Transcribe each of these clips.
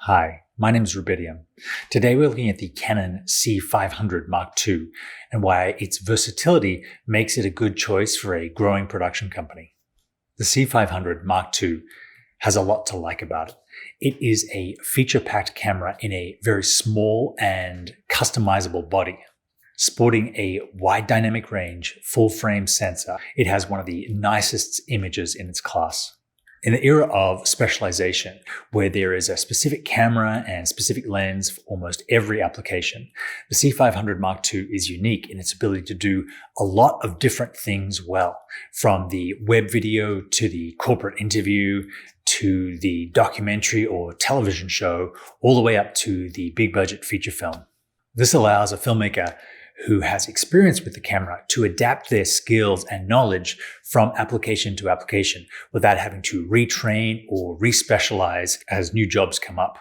Hi, my name is Rubidium. Today we're looking at the Canon C500 II and why its versatility makes it a good choice for a growing production company. The C500 II has a lot to like about it. It is a feature-packed camera in a very small and customizable body. Sporting a wide dynamic range, full-frame sensor, it has one of the nicest images in its class. In the era of specialization, where there is a specific camera and specific lens for almost every application, the C500 II is unique in its ability to do a lot of different things well, from the web video to the corporate interview to the documentary or television show, all the way up to the big budget feature film. This allows a filmmaker who has experience with the camera to adapt their skills and knowledge from application to application without having to retrain or respecialize as new jobs come up.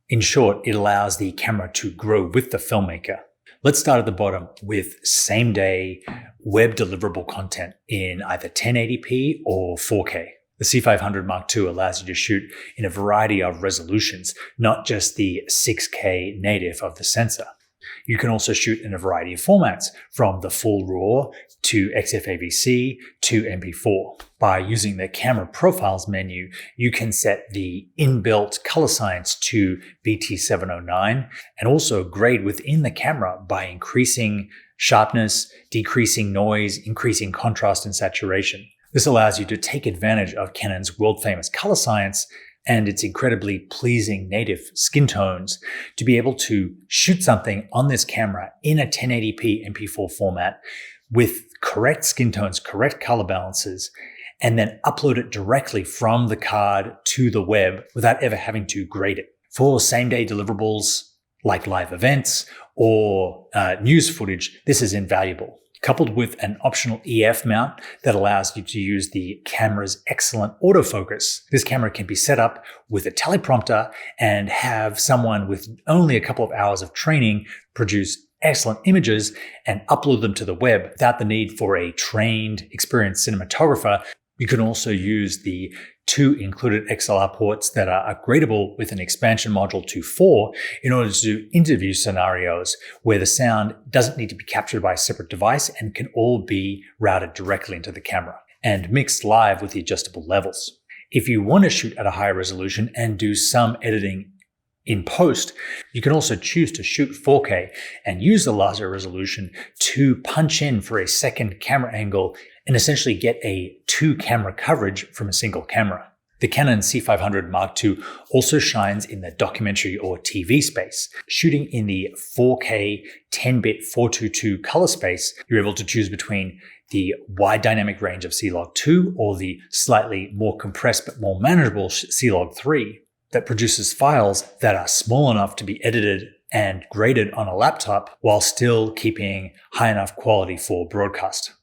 In short, it allows the camera to grow with the filmmaker. Let's start at the bottom with same-day web deliverable content in either 1080p or 4K. The C500 II allows you to shoot in a variety of resolutions, not just the 6K native of the sensor. You can also shoot in a variety of formats, from the full RAW to XFAVC to MP4. By using the camera profiles menu, you can set the inbuilt color science to BT709 and also grade within the camera by increasing sharpness, decreasing noise, increasing contrast and saturation. This allows you to take advantage of Canon's world-famous color science and its incredibly pleasing native skin tones to be able to shoot something on this camera in a 1080p MP4 format with correct skin tones, correct color balances, and then upload it directly from the card to the web without ever having to grade it. For same-day deliverables like live events or news footage, this is invaluable. Coupled with an optional EF mount that allows you to use the camera's excellent autofocus. This camera can be set up with a teleprompter and have someone with only a couple of hours of training produce excellent images and upload them to the web without the need for a trained, experienced cinematographer. You can also use the 2 included XLR ports that are upgradable with an expansion module to 4 in order to do interview scenarios where the sound doesn't need to be captured by a separate device and can all be routed directly into the camera and mixed live with the adjustable levels. If you want to shoot at a higher resolution and do some editing in post, you can also choose to shoot 4K and use the larger resolution to punch in for a second camera angle and essentially get a 2-camera coverage from a single camera. The Canon C500 II also shines in the documentary or TV space. Shooting in the 4K 10-bit 422 color space, you're able to choose between the wide dynamic range of C-Log2 or the slightly more compressed but more manageable C-Log3 that produces files that are small enough to be edited and graded on a laptop while still keeping high enough quality for broadcast.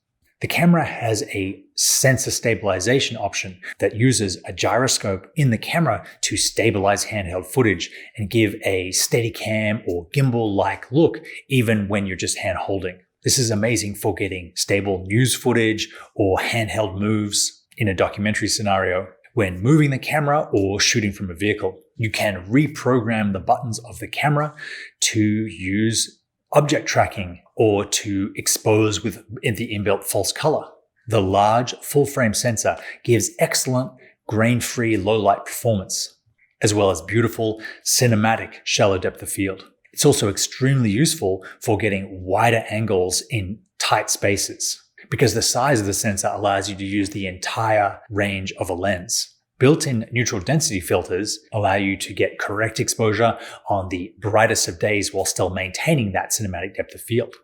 The camera has a sensor stabilization option that uses a gyroscope in the camera to stabilize handheld footage and give a Steadicam or gimbal-like look even when you're just hand holding. This is amazing for getting stable news footage or handheld moves in a documentary scenario. When moving the camera or shooting from a vehicle, you can reprogram the buttons of the camera to use object tracking or to expose with the inbuilt false color. The large full-frame sensor gives excellent grain-free low-light performance, as well as beautiful cinematic shallow depth of field. It's also extremely useful for getting wider angles in tight spaces, because the size of the sensor allows you to use the entire range of a lens. Built-in neutral density filters allow you to get correct exposure on the brightest of days while still maintaining that cinematic depth of field.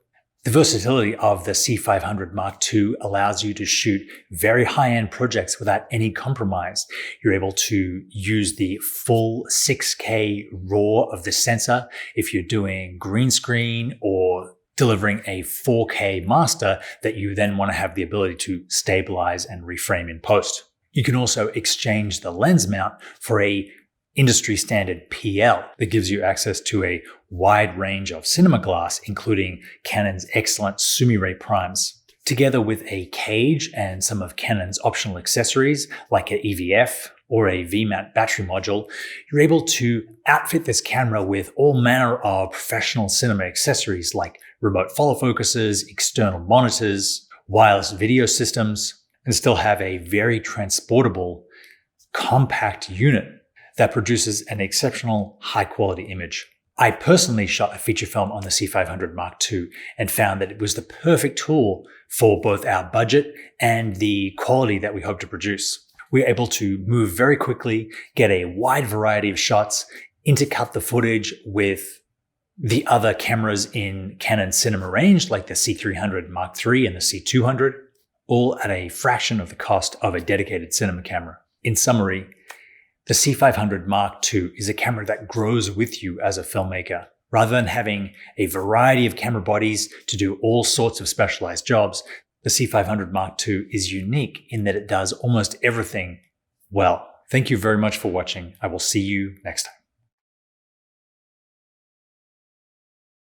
The versatility of the C500 II allows you to shoot very high-end projects without any compromise. You're able to use the full 6K RAW of the sensor if you're doing green screen or delivering a 4K master that you then want to have the ability to stabilize and reframe in post. You can also exchange the lens mount for a industry standard PL that gives you access to a wide range of cinema glass, including Canon's excellent Sumire primes. Together with a cage and some of Canon's optional accessories like an EVF or a VMAT battery module, you're able to outfit this camera with all manner of professional cinema accessories like remote follow focuses, external monitors, wireless video systems, and still have a very transportable, compact unit that produces an exceptional high-quality image. I personally shot a feature film on the C500 Mark II and found that it was the perfect tool for both our budget and the quality that we hope to produce. We were able to move very quickly, get a wide variety of shots, intercut the footage with the other cameras in Canon cinema range like the C300 Mark III and the C200, all at a fraction of the cost of a dedicated cinema camera. In summary, the C500 Mark II is a camera that grows with you as a filmmaker. Rather than having a variety of camera bodies to do all sorts of specialized jobs, the C500 Mark II is unique in that it does almost everything well. Thank you very much for watching. I will see you next time.